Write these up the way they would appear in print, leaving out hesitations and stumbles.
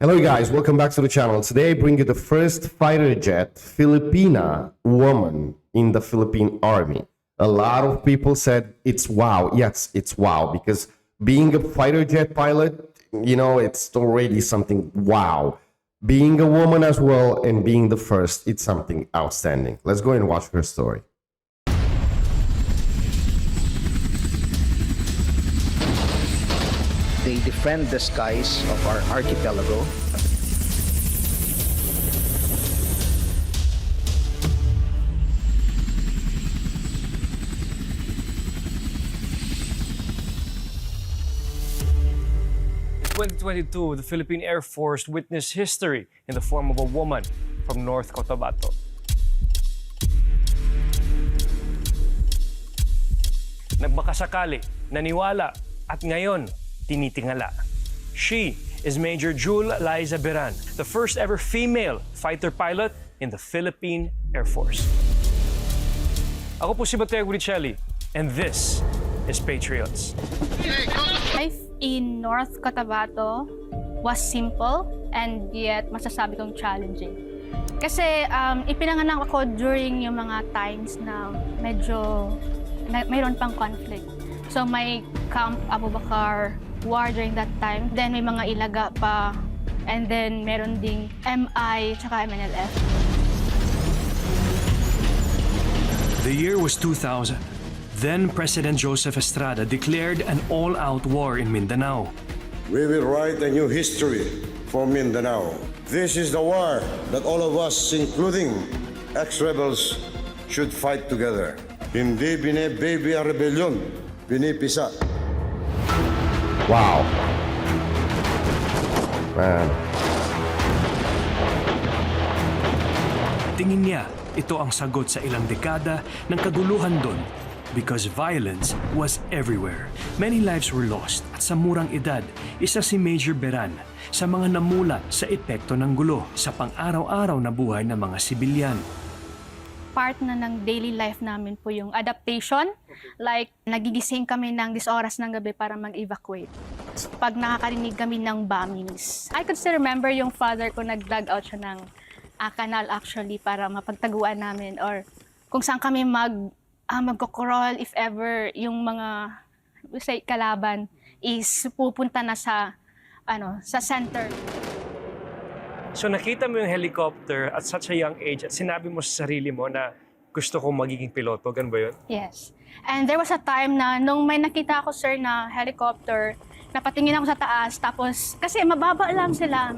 Hello guys, welcome back to the channel. Today I bring you the first fighter jet Filipina woman in the Philippine Army. A lot of people said it's wow. Yes, it's wow, because being a fighter jet pilot, it's already something wow. Being a woman as well and being the first, it's something outstanding. Let's go and watch her story. They defend the skies of our archipelago. In 2022, the Philippine Air Force witnessed history in the form of a woman from North Cotabato. Nagbakasakali, naniwala, at ngayon, tinitingala. She is Major Jul Liza Beran, the first ever female fighter pilot in the Philippine Air Force. Ako po si Mateo Guicelli, and this is Patriots. Life in North Cotabato was simple and yet masasabi kong challenging. Kasi ipinanganak ako during yung mga times na medyo mayroon pang conflict. So may Camp Abu Bakar war during that time. Then may mga ilaga pa. And then meron ding MI tsaka MNLF. The year was 2000. Then President Joseph Estrada declared an all-out war in Mindanao. We will write a new history for Mindanao. This is the war that all of us, including ex-rebels, should fight together. Hindi bine-baby ang rebellion, binipisa. Wow. Man. Tingin niya, ito ang sagot sa ilang dekada ng kaguluhan doon because violence was everywhere. Many lives were lost at sa murang edad, isa si Major Beran sa mga namulat sa epekto ng gulo sa pang-araw-araw na buhay ng mga sibilyan. Part na ng daily life namin po yung adaptation. Like, nagigising kami ng 10 oras ng gabi para mag-evacuate. Pag nakakarinig kami ng bombings. I could still remember yung father ko nag-dug out siya ng canal actually para mapagtaguan namin or kung saan kami magkokorol if ever yung mga kalaban is pupunta na sa center. So nakita mo yung helicopter at such a young age at sinabi mo sa sarili mo na gusto kong magiging piloto, ganun ba yun? Yes. And there was a time na nung may nakita ako, sir, na helicopter, napatingin ako sa taas, tapos kasi mababa lang sila,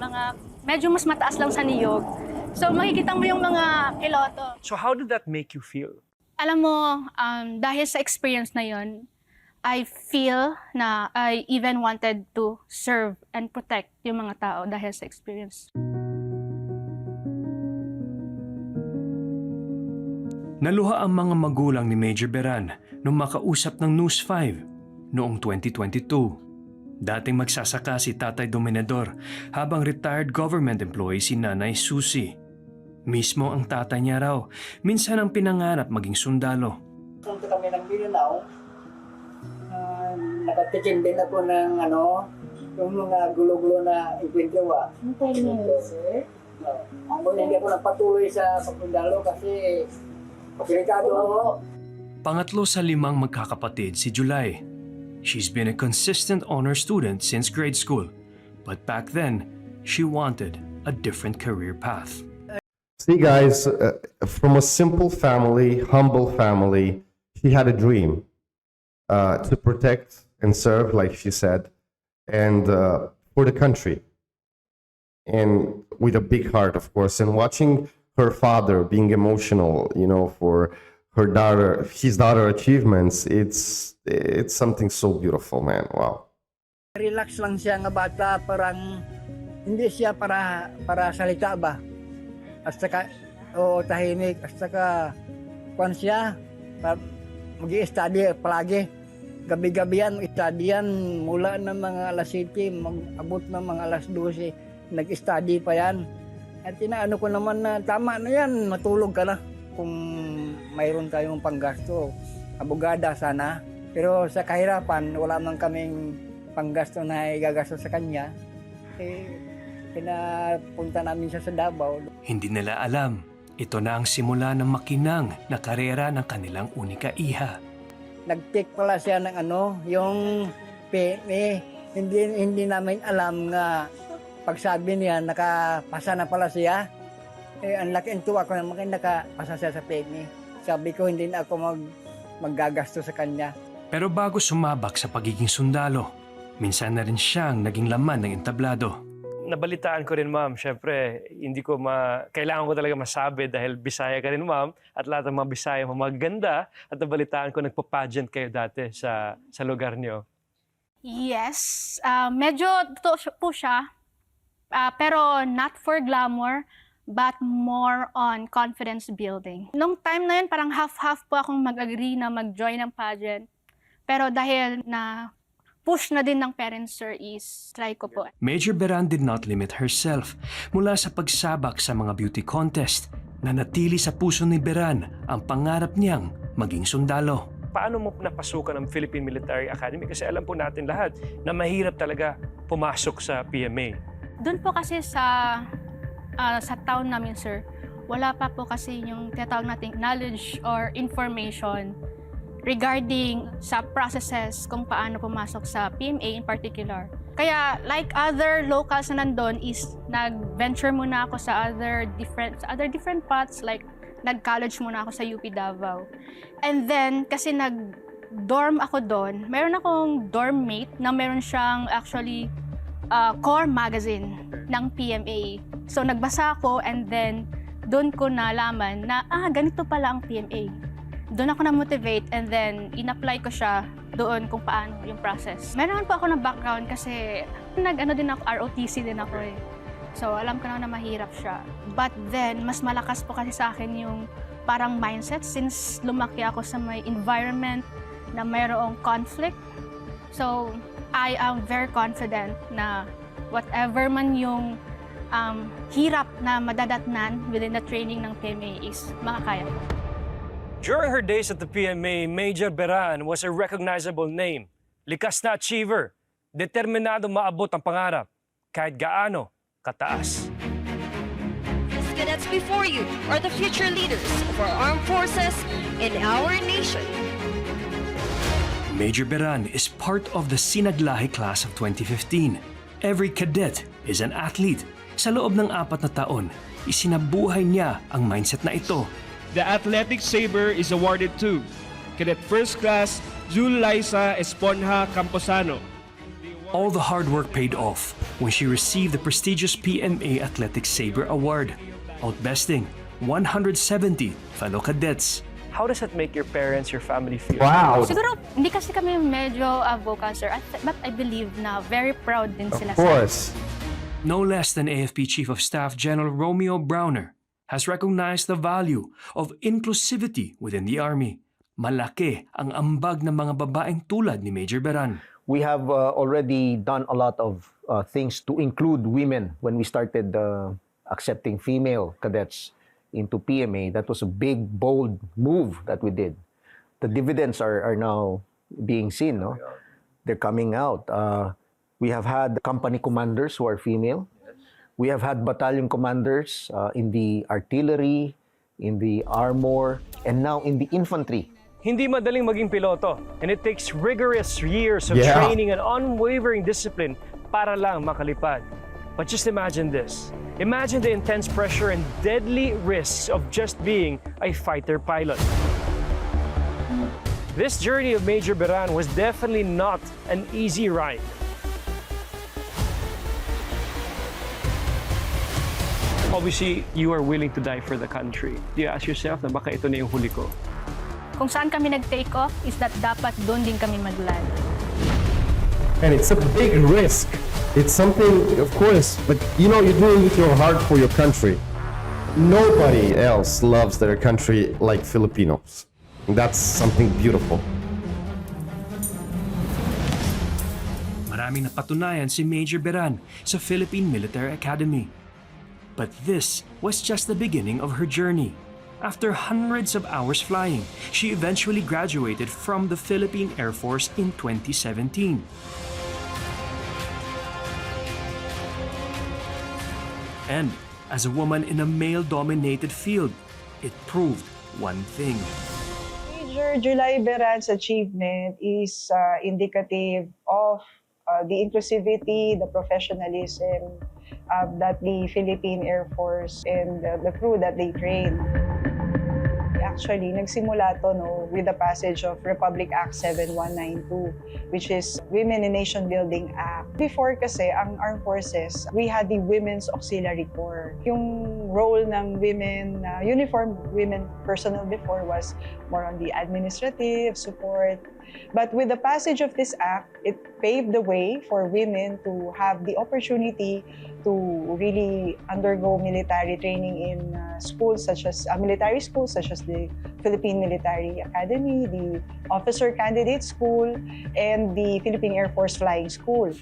medyo mas mataas lang sa niyog. So makikita mo yung mga piloto. So how did that make you feel? Alam mo, dahil sa experience na yon, I feel na I even wanted to serve and protect yung mga tao dahil sa experience. Naluha ang mga magulang ni Major Beran nung makausap ng News 5 noong 2022. Dating magsasaka si Tatay Dominador habang retired government employee si Nanay Susi. Mismo ang tatay niya raw, minsan ang pinangarap maging sundalo. Punta kami ng Mindanao, nakatikim din ako ng yung mga gulo-gulo na ikwintawa. Hindi ako nagpatuloy sa pagpundalo kasi delikado ako. Pangatlo sa 5 magkakapatid si July. She's been a consistent honor student since grade school. But back then, she wanted a different career path. See guys, from a simple family, humble family, she had a dream to protect and serve, like she said, and for the country. And with a big heart, of course. And watching her father being emotional, for his daughter achievements, it's something so beautiful, man. Wow. Relax lang siya nga bata, parang hindi siya para salita ba. At saka, tahimik, at saka, kung siya, mag-i-study palagi. Gabi-gabi yan, study yan, mula ng mga alas 7, mag-abot ng mga alas 12, nag-study pa yan. At tinaano ko naman na, tama na yan, matulog ka na. Kung mayroon tayong panggasto, abogada sana. Pero sa kahirapan, wala man kaming panggasto na igagasto sa kanya. Pinapunta namin siya sa Davao. Hindi nila alam, ito na ang simula ng makinang na karera ng kanilang unika iha. Nag-take pala siya ng yung PMA. Hindi namin alam nga pagsabi niya, nakapasa na pala siya. Ang laking tuwa ko naman nakapasa siya sa PMA. Sabi ko, hindi na ako maggagasto sa kanya. Pero bago sumabak sa pagiging sundalo, minsan na rin siyang naging laman ng entablado. Nabalitaan ko rin, ma'am. Siyempre, kailangan ko talaga masabi dahil Bisaya ka rin, ma'am. At lahat ng mga Bisaya maganda. At nabalitaan ko, nagpa-pageant kayo dati sa lugar niyo. Yes, medyo totoo po siya, pero not for glamour, but more on confidence building. Nung time na yun, parang half-half po akong mag-agree na mag-join ng pageant. Pero dahil na push na din ng parents, sir, is try ko po. Major Beran did not limit herself mula sa pagsabak sa mga beauty contest na natili sa puso ni Beran ang pangarap niyang maging sundalo. Paano mo napasukan ang Philippine Military Academy? Kasi alam po natin lahat na mahirap talaga pumasok sa PMA. Doon po kasi sa town namin, sir, wala pa po kasi yung tinatawag nating knowledge or information regarding sa processes kung paano pumasok sa PMA in particular. Kaya like other locals na nandun is nag-venture muna ako sa other different paths, like nag-college muna ako sa UP Davao. And then, kasi nag-dorm ako doon, meron akong dorm mate na meron siyang actually core magazine ng PMA. So nagbasa ako and then doon ko nalaman na ganito pala ang PMA. Doon ako na-motivate and then in-apply ko siya doon kung paano yung process. Meron po ako ng background kasi din ako, ROTC din ako eh. So alam ko na mahirap siya. But then, mas malakas po kasi sa akin yung parang mindset since lumaki ako sa may environment na mayroong conflict. So I am very confident na whatever man yung hirap na madadatnan within the training ng PMA is makakaya ko. During her days at the PMA, Major Beran was a recognizable name. Likas na achiever, determinado maabot ang pangarap, kahit gaano kataas. These cadets before you are the future leaders of our armed forces in our nation. Major Beran is part of the Sinaglahi class of 2015. Every cadet is an athlete. Sa loob ng 4 na taon, isinabuhay niya ang mindset na ito. The athletic saber is awarded to Cadet First Class Jul Liza Esponja Camposano. All the hard work paid off when she received the prestigious PMA Athletic Saber Award, outbesting 170 fellow cadets. How does that make your parents, your family feel? Wow. Siguro, hindi kasi kami medyo vocal, sir, but I believe na very proud din sila Of course. No less than AFP Chief of Staff General Romeo Browner has recognized the value of inclusivity within the Army. Malaki ang ambag ng mga babaeng tulad ni Major Beran. We have already done a lot of things to include women when we started accepting female cadets into PMA. That was a big, bold move that we did. The dividends are now being seen. No? They're coming out. We have had company commanders who are female. We have had battalion commanders in the artillery, in the armor, and now in the infantry. Hindi madaling maging piloto, and it takes rigorous years of Yeah. training and unwavering discipline para lang makalipad. But just imagine this. Imagine the intense pressure and deadly risks of just being a fighter pilot. This journey of Major Beran was definitely not an easy ride. Obviously, you are willing to die for the country. Do you ask yourself na baka ito na yung huli ko? Kung saan kami nag-take off is that dapat doon din kami mag-land. And it's a big risk. It's something, of course, but you're doing it with your heart for your country. Nobody else loves their country like Filipinos. That's something beautiful. Maraming napatunayan si Major Beran sa Philippine Military Academy. But this was just the beginning of her journey. After hundreds of hours flying, she eventually graduated from the Philippine Air Force in 2017. And as a woman in a male-dominated field, it proved one thing. Major July Beran's achievement is indicative of the inclusivity, the professionalism that the Philippine Air Force and the crew that they train. Actually, nagsimula to with the passage of Republic Act 7192, which is Women in Nation Building Act. Before kasi, ang armed forces, we had the Women's Auxiliary Corps. Yung role ng women, uniformed women personnel before was more on the administrative support. But with the passage of this act, it paved the way for women to have the opportunity to really undergo military training in schools such as military schools such as the Philippine Military Academy, the Officer Candidate School, and the Philippine Air Force Flying School.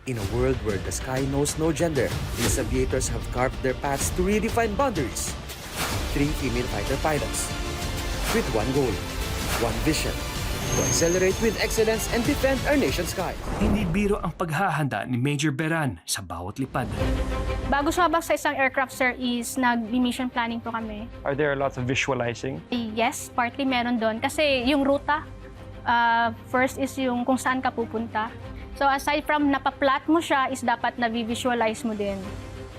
In a world where the sky knows no gender, these aviators have carved their paths to redefine boundaries. 3 female fighter pilots with one goal, one vision: to accelerate with excellence and defend our nation's sky. Hindi biro ang paghahanda ni Major Beran sa bawat lipad. Bago sumabak sa isang aircraft, sir, is nag-mission planning po kami. Are there lots of visualizing? Yes, partly meron doon. Kasi yung ruta, first is yung kung saan ka pupunta. So aside from napaplat mo siya, is dapat na-visualize mo din.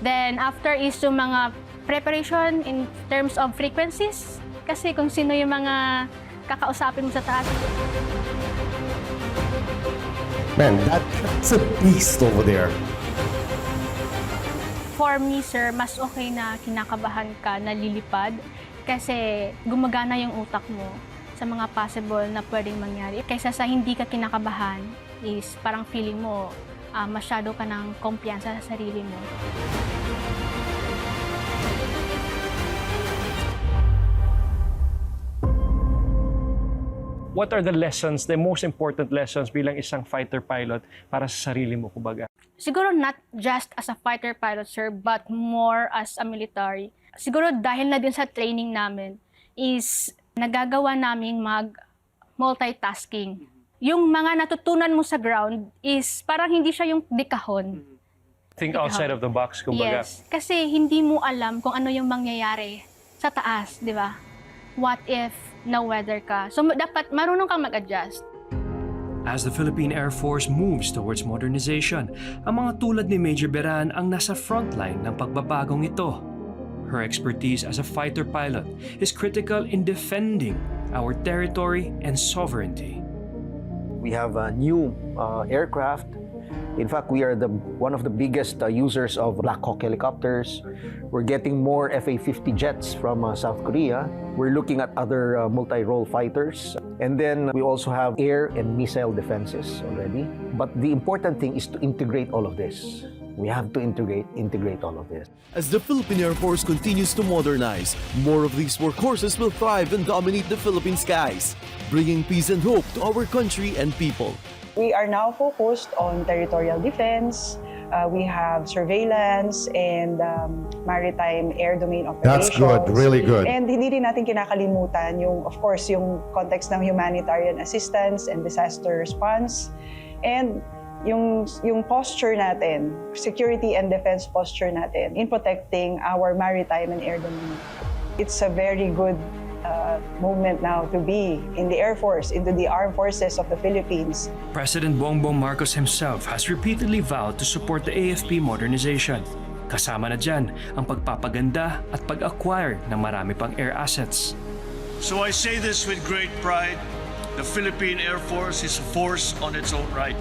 Then after is yung mga preparation in terms of frequencies. Kasi kung sino yung mga kakausapin mo sa taas. Man, that's a beast over there. For me, sir, mas okay na kinakabahan ka, nalilipad, kasi gumagana yung utak mo sa mga possible na pwedeng mangyari. Kaysa sa hindi ka kinakabahan, is parang feeling mo masyado ka ng kumpiyansa sa sarili mo. What are the lessons, the most important lessons bilang isang fighter pilot para sa sarili mo, kumbaga? Siguro not just as a fighter pilot, sir, but more as a military. Siguro dahil na din sa training namin is nagagawa naming multitasking. Yung mga natutunan mo sa ground is parang hindi siya yung dikahon. Think outside of the box, kumbaga. Yes, kasi hindi mo alam kung ano yung mangyayari sa taas, di ba? What if na-weather ka? So dapat marunong kang mag-adjust. As the Philippine Air Force moves towards modernization, ang mga tulad ni Major Beran ang nasa frontline ng pagbabagong ito. Her expertise as a fighter pilot is critical in defending our territory and sovereignty. We have a new aircraft. In fact, we are one of the biggest users of Black Hawk helicopters. We're getting more FA-50 jets from South Korea. We're looking at other multi-role fighters. And then we also have air and missile defenses already. But the important thing is to integrate all of this. We have to integrate all of this. As the Philippine Air Force continues to modernize, more of these workhorses will thrive and dominate the Philippine skies, bringing peace and hope to our country and people. We are now focused on territorial defense. We have surveillance and maritime air domain operations. That's good, really good. And hindi rin natin kinakalimutan of course, yung context ng humanitarian assistance and disaster response. And yung posture natin, security and defense posture natin in protecting our maritime and air domain. It's a very good moment now to be in the Air Force, into the armed forces of the Philippines. President Bongbong Marcos himself has repeatedly vowed to support the AFP modernization. Kasama na dyan ang pagpapaganda at pag-acquire ng marami pang air assets. So I say this with great pride. The Philippine Air Force is a force on its own right.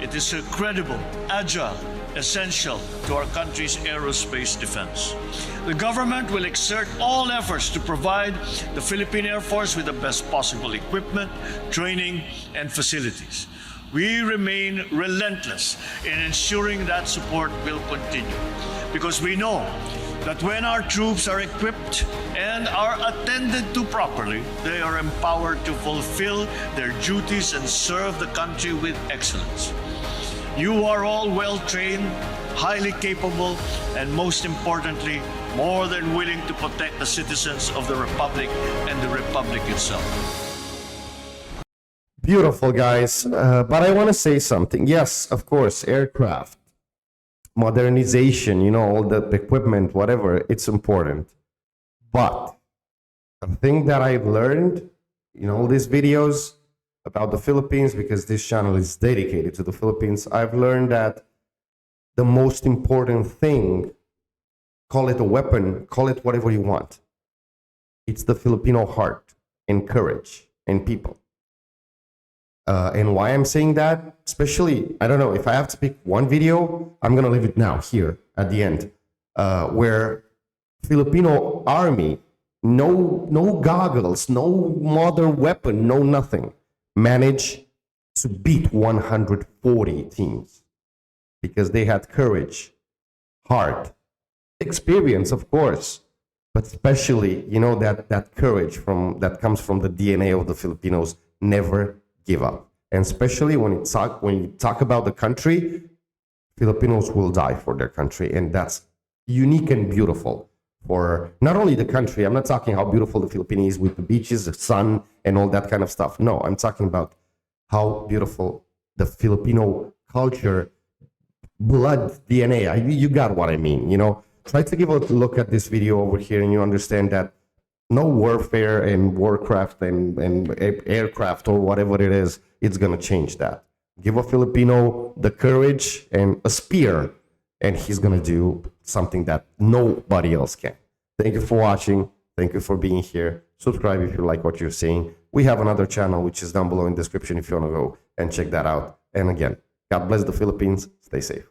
It is a credible, agile, essential to our country's aerospace defense. The government will exert all efforts to provide the Philippine Air Force with the best possible equipment, training, and facilities. We remain relentless in ensuring that support will continue, because we know that when our troops are equipped and are attended to properly, they are empowered to fulfill their duties and serve the country with excellence. You are all well-trained, highly capable, and most importantly, more than willing to protect the citizens of the Republic and the Republic itself. Beautiful, guys. But I want to say something. Yes, of course, aircraft. modernization, all the equipment, whatever, it's important. But the thing that I've learned in all these videos about the Philippines, because this channel is dedicated to the Philippines, I've learned that the most important thing, call it a weapon, call it whatever you want, it's the Filipino heart and courage and people. And why I'm saying that, especially, I don't know, if I have to pick one video, I'm going to leave it now, here, at the end, where Filipino army, no goggles, no modern weapon, no nothing, managed to beat 140 teams because they had courage, heart, experience, of course, but especially, that courage that comes from the DNA of the Filipinos, never give up. And especially when you talk about the country, Filipinos will die for their country, and that's unique and beautiful for not only the country. I'm not talking how beautiful the Philippines is with the beaches, the sun, and all that kind of stuff. No, I'm talking about how beautiful the Filipino culture, blood, DNA. You got what I mean. Try to give a look at this video over here, and you understand that no warfare and warcraft and aircraft or whatever it is, it's going to change that. Give a Filipino the courage and a spear, and he's going to do something that nobody else can. Thank you for watching. Thank you for being here. Subscribe if you like what you're seeing. We have another channel, which is down below in the description if you want to go and check that out. And again, God bless the Philippines. Stay safe.